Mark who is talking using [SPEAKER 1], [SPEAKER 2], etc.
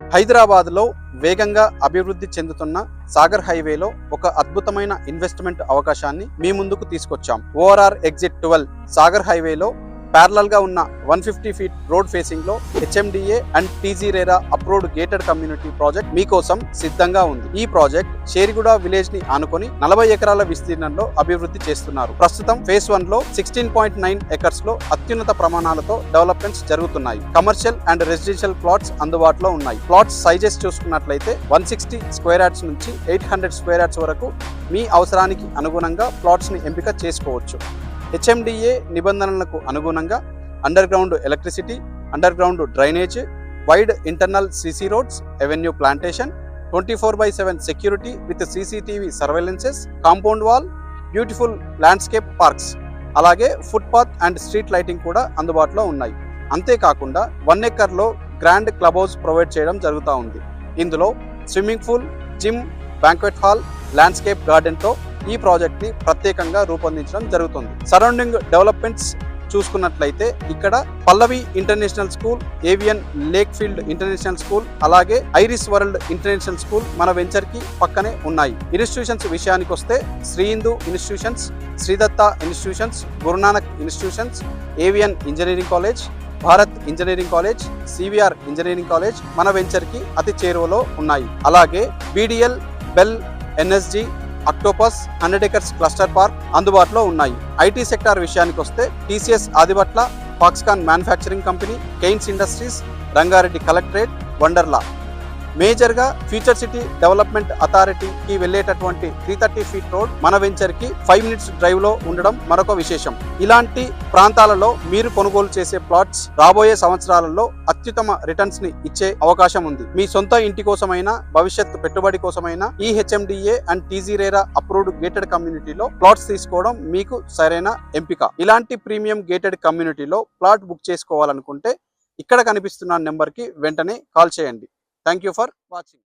[SPEAKER 1] హైదరాబాద్లో వేగంగా అభివృద్ధి చెందుతున్న సాగర్ హైవేలో ఒక అద్భుతమైన ఇన్వెస్ట్మెంట్ అవకాశాన్ని మీ ముందుకు తీసుకొచ్చాం. ఓఆర్ఆర్ ఎగ్జిట్ 12 సాగర్ హైవేలో ప్యారలల్ గా ఉన్న 150 ఫీట్ రోడ్ ఫేసింగ్ లో HMDA and TG RERA approved gated community project మీకోసం సిద్ధంగా ఉంది. ఈ ప్రాజెక్ట్ షేరిగూడ విలేజ్ ని ఆనుకొని 40 ఎకరాల విస్తీర్ణంలో అభివృద్ధి చేస్తున్నారు. ప్రస్తుతం ఫేజ్ 1 లో 16.9 ఎకర్స్ లో అత్యున్నత ప్రమాణాలతో డెవలప్మెంట్స్ జరుగుతున్నాయి. కమర్షియల్ అండ్ రెసిడెన్షియల్ ప్లాట్స్ అందుబాటులో ఉన్నాయి. ప్లాట్స్ సైజెస్ చూసుకున్నట్లయితే 160 స్క్వేర్ యార్డ్స్ నుంచి 800 స్క్వేర్ యార్డ్స్ వరకు మీ అవసరానికి అనుగుణంగా ప్లాట్స్ ని ఎంపిక చేసుకోవచ్చు. హెచ్ఎండిఏ నిబంధనలకు అనుగుణంగా under ground electricity, under ground drainage, wide internal CC roads, avenue plantation, 24/7 security with CCTV surveillances, compound wall, beautiful landscape parks, అలాగే ఫుట్పాత్ అండ్ స్ట్రీట్ లైటింగ్ కూడా అందుబాటులో ఉన్నాయి. అంతేకాకుండా 1 ఎకర్లో గ్రాండ్ క్లబ్ హౌస్ ప్రొవైడ్ చేయడం జరుగుతూ ఉంది. ఇందులో swimming pool, gym, banquet hall, landscape గార్డెన్తో ఈ ప్రాజెక్ట్ ని ప్రత్యేకంగా రూపొందించడం జరుగుతుంది. సరౌండింగ్ డెవలప్మెంట్స్ చూసుకున్నట్లయితే ఇక్కడ Pallavi international school, Avian lake field international school, అలాగే ఐరిస్ వరల్డ్ ఇంటర్నేషనల్ స్కూల్ మన వెంచర్ కి పక్కనే ఉన్నాయి. ఇన్స్టిట్యూషన్స్ విషయానికి వస్తే Shri Hindu institutions, Sridatta institutions, Gurunanak institutions, Avian engineering college, Bharat engineering college, CVR engineering college మన వెంచర్ కి అతి చేరువలో ఉన్నాయి. అలాగే BDL, BEL, NSG, octopus, 100 acres cluster park అందుబాటులో ఉన్నాయి. ఐటీ సెక్టార్ విషయానికి వస్తే TCS Adibatla, Foxconn manufacturing company, Kaynes industries, Rangareddy collectorate, Wonderla. మేజర్గా ఫ్యూచర్ సిటీ డెవలప్మెంట్ అథారిటీకి వెళ్ళేటటువంటి 330 ఫీట్ రోడ్ మన వెంచర్కి 5 మినిట్స్ డ్రైవ్లో ఉండడం మరొక విశేషం. ఇలాంటి ప్రాంతాలలో మీరు కొనుగోలు చేసే ప్లాట్స్ రాబోయే సంవత్సరాలలో అత్యుత్తమ రిటర్న్స్ ని ఇచ్చే అవకాశం ఉంది. మీ సొంత ఇంటి కోసమైనా, భవిష్యత్తు పెట్టుబడి కోసమైనా ఈ HMDA and TG RERA approved gated కమ్యూనిటీలో ప్లాట్స్ తీసుకోవడం మీకు సరైన ఎంపిక. ఇలాంటి ప్రీమియం గేటెడ్ కమ్యూనిటీలో ప్లాట్ బుక్ చేసుకోవాలనుకుంటే ఇక్కడ కనిపిస్తున్న నెంబర్కి వెంటనే కాల్ చేయండి. Thank you for watching.